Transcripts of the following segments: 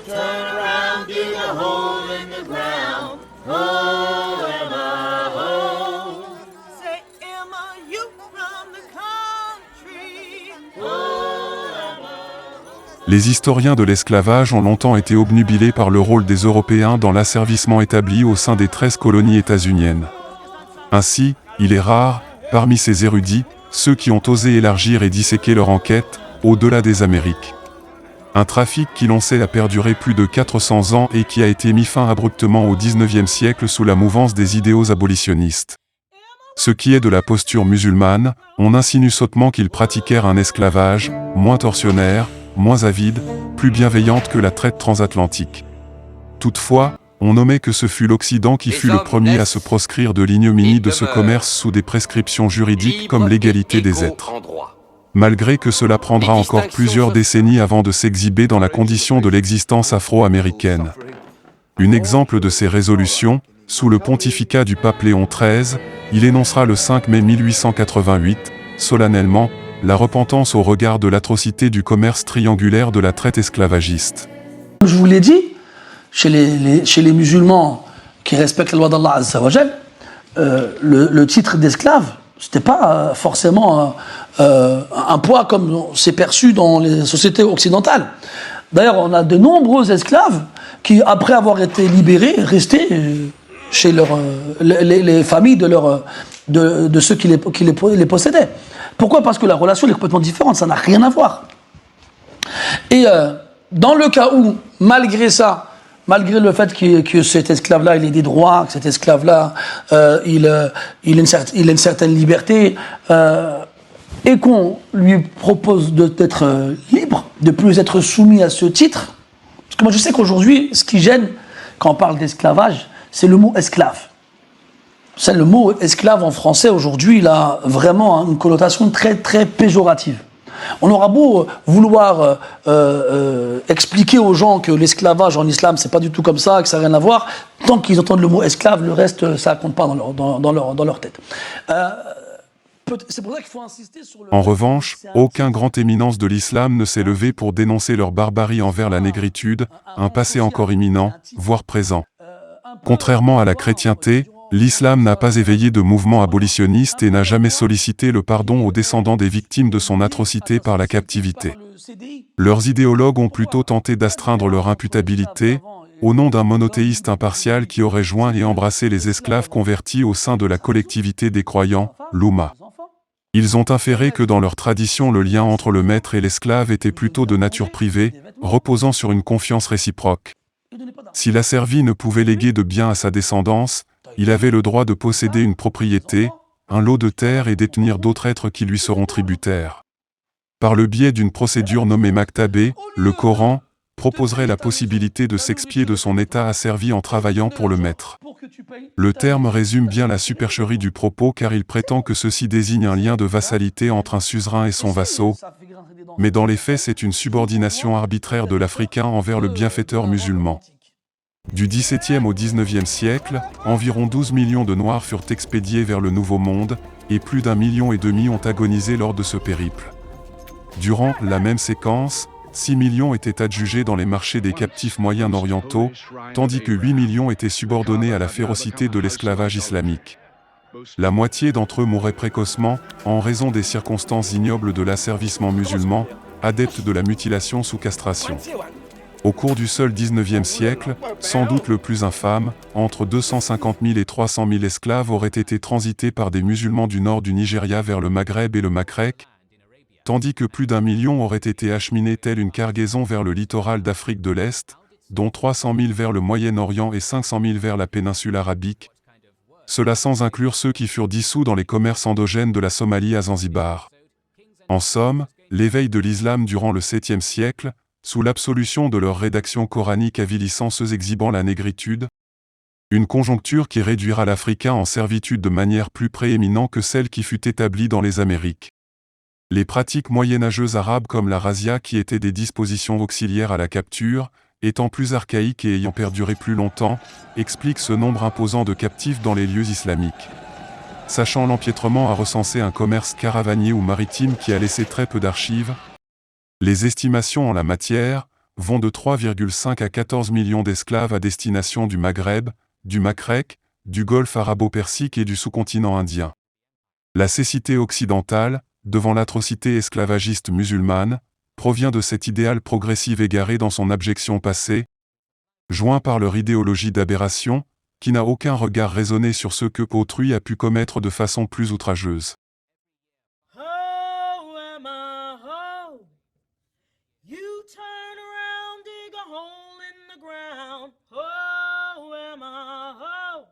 turn around, dig a hole in the ground. Oh, Emma, oh. Say, Emma, you from the country. Les historiens de l'esclavage ont longtemps été obnubilés par le rôle des Européens dans l'asservissement établi au sein des 13 colonies états-uniennes. Ainsi, il est rare, parmi ces érudits, ceux qui ont osé élargir et disséquer leur enquête, au-delà des Amériques. Un trafic qui l'on sait a perduré plus de 400 ans et qui a été mis fin abruptement au XIXe siècle sous la mouvance des idéaux abolitionnistes. Ce qui est de la posture musulmane, on insinue sottement qu'ils pratiquèrent un esclavage, moins tortionnaire, moins avide, plus bienveillante que la traite transatlantique. Toutefois, on nommait que ce fut l'Occident qui fut le premier à se proscrire de l'ignominie de ce commerce sous des prescriptions juridiques comme l'égalité des êtres. Malgré que cela prendra encore plusieurs décennies avant de s'exhiber dans la condition de l'existence afro-américaine. Un exemple de ces résolutions, sous le pontificat du pape Léon XIII, il énoncera le 5 mai 1888, solennellement, la repentance au regard de l'atrocité du commerce triangulaire de la traite esclavagiste. Comme je vous l'ai dit, chez les musulmans qui respectent la loi d'Allah Azza wa Jal, le titre d'esclave, c'était pas forcément un poids comme c'est perçu dans les sociétés occidentales. D'ailleurs, on a de nombreux esclaves qui, après avoir été libérés, restaient chez les familles de ceux qui les possédaient. Pourquoi ? Parce que la relation est complètement différente, ça n'a rien à voir. Et dans le cas où, malgré ça, malgré le fait que cet esclave-là, il ait des droits, que cet esclave-là, il a une certaine liberté, et qu'on lui propose d'être libre, de plus être soumis à ce titre. Parce que moi, je sais qu'aujourd'hui, ce qui gêne quand on parle d'esclavage, c'est le mot esclave. C'est le mot esclave en français, aujourd'hui, il a vraiment une connotation très, très péjorative. On aura beau vouloir expliquer aux gens que l'esclavage en islam, c'est pas du tout comme ça, que ça n'a rien à voir, tant qu'ils entendent le mot esclave, le reste, ça compte pas dans leur tête. C'est pour ça qu'il faut insister sur le... En revanche, aucun grand éminence de l'islam ne s'est levé pour dénoncer leur barbarie envers la négritude, un passé encore imminent, voire présent. Contrairement à la chrétienté, l'islam n'a pas éveillé de mouvement abolitionniste et n'a jamais sollicité le pardon aux descendants des victimes de son atrocité par la captivité. Leurs idéologues ont plutôt tenté d'astreindre leur imputabilité, au nom d'un monothéiste impartial qui aurait joint et embrassé les esclaves convertis au sein de la collectivité des croyants, l'Oumma. Ils ont inféré que dans leur tradition le lien entre le maître et l'esclave était plutôt de nature privée, reposant sur une confiance réciproque. Si l'asservi ne pouvait léguer de biens à sa descendance, il avait le droit de posséder une propriété, un lot de terre et détenir d'autres êtres qui lui seront tributaires. Par le biais d'une procédure nommée Maktabé, le Coran proposerait la possibilité de s'expier de son état asservi en travaillant pour le maître. Le terme résume bien la supercherie du propos car il prétend que ceci désigne un lien de vassalité entre un suzerain et son vassau, mais dans les faits c'est une subordination arbitraire de l'Africain envers le bienfaiteur musulman. Du XVIIe au XIXe siècle, environ 12 millions de Noirs furent expédiés vers le Nouveau Monde, et plus d'1,5 million ont agonisé lors de ce périple. Durant la même séquence, 6 millions étaient adjugés dans les marchés des captifs moyen-orientaux, tandis que 8 millions étaient subordonnés à la férocité de l'esclavage islamique. La moitié d'entre eux mouraient précocement, en raison des circonstances ignobles de l'asservissement musulman, adeptes de la mutilation sous castration. Au cours du seul XIXe siècle, sans doute le plus infâme, entre 250 000 et 300 000 esclaves auraient été transités par des musulmans du nord du Nigeria vers le Maghreb et le Macrec, tandis que plus d'1 million auraient été acheminés telle une cargaison vers le littoral d'Afrique de l'Est, dont 300 000 vers le Moyen-Orient et 500 000 vers la péninsule arabique. Cela sans inclure ceux qui furent dissous dans les commerces endogènes de la Somalie à Zanzibar. En somme, l'éveil de l'islam durant le 7e siècle, sous l'absolution de leur rédaction coranique avilissant ceux exhibant la négritude, une conjoncture qui réduira l'Africain en servitude de manière plus prééminente que celle qui fut établie dans les Amériques. Les pratiques moyenâgeuses arabes comme la razzia qui étaient des dispositions auxiliaires à la capture, étant plus archaïques et ayant perduré plus longtemps, expliquent ce nombre imposant de captifs dans les lieux islamiques. Sachant l'empiètrement à recenser un commerce caravanier ou maritime qui a laissé très peu d'archives, les estimations en la matière, vont de 3,5 à 14 millions d'esclaves à destination du Maghreb, du Macrec, du Golfe arabo-persique et du sous-continent indien. La cécité occidentale, devant l'atrocité esclavagiste musulmane, provient de cet idéal progressif égaré dans son abjection passée, joint par leur idéologie d'aberration, qui n'a aucun regard raisonné sur ce que autrui a pu commettre de façon plus outrageuse. Oh, Emma, oh. You turn around, dig a hole in the ground. Oh, Emma, oh.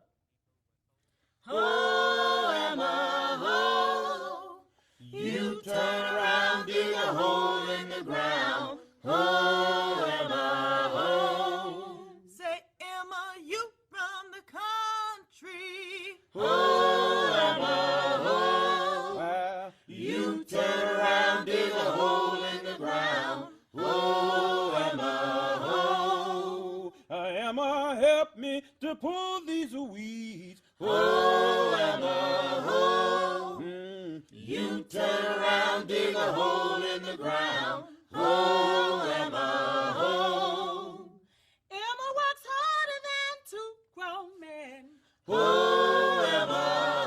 Oh, Emma, oh. You turn around, dig a hole in the ground. Oh, Emma, oh. Say, Emma, you from the country. Oh, Emma, oh. You turn around, dig a hole in the ground. Oh, Emma, oh. Emma, help me to pull these weeds. Oh, Emma, oh. You turn around, dig a hole in the ground. Oh, Emma, oh. Emma works harder than two grown men. Oh, Emma,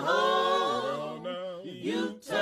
oh. You turn